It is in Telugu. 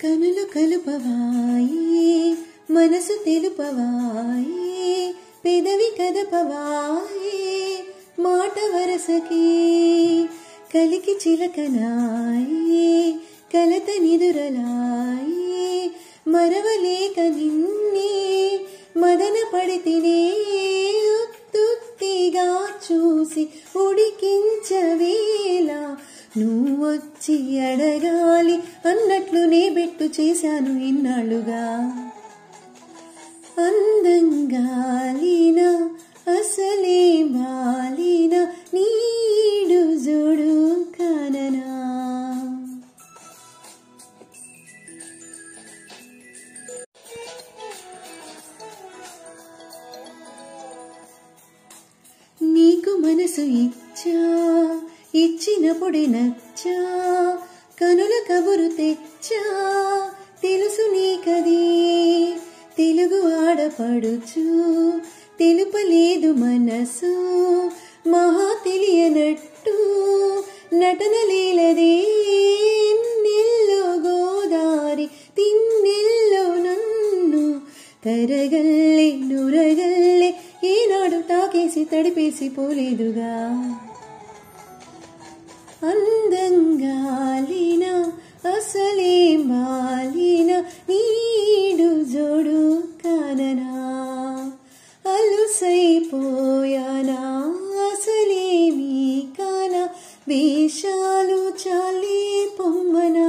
కనులు కలుపవాయి మనసు తెలుపవాయి పెదవి కదపవాయి మాట వరసకి కలికి చిలకనాయి కలత నిదురలాయి మరవలేక నిన్నే మదన పడితినే ఉత్తుత్తిగా చూసి ఉడికించవేళ నువ్వొచ్చి అడగాలి అన్నట్లు నే బెట్టు చేశాను ఇన్నాళ్ళుగా అందంగా లీనా అసలే బాలీనా నీడు జోడు కాననా నీకు మనసు ఇచ్చా ఇచ్చినప్పుడే నచ్చా కనుల కబురు తెచ్చా తెలుసు నీకది తెలుగు ఆడపడుచు తెలుపలేదు మనసు మహా తెలియనట్టు నటన లేలదే నెల్లో గోదారి తిన్నెల్లో నన్ను తరగల్లే నురగల్లే ఏనాడు తాకేసి తడిపేసి పోలేదుగా అందంగా లీనా అసలే మాలీనా నీడు జోడు కాననా అలుసైపోయానా అసలేమీ కానా వేషాలు చాలే పొమ్మనా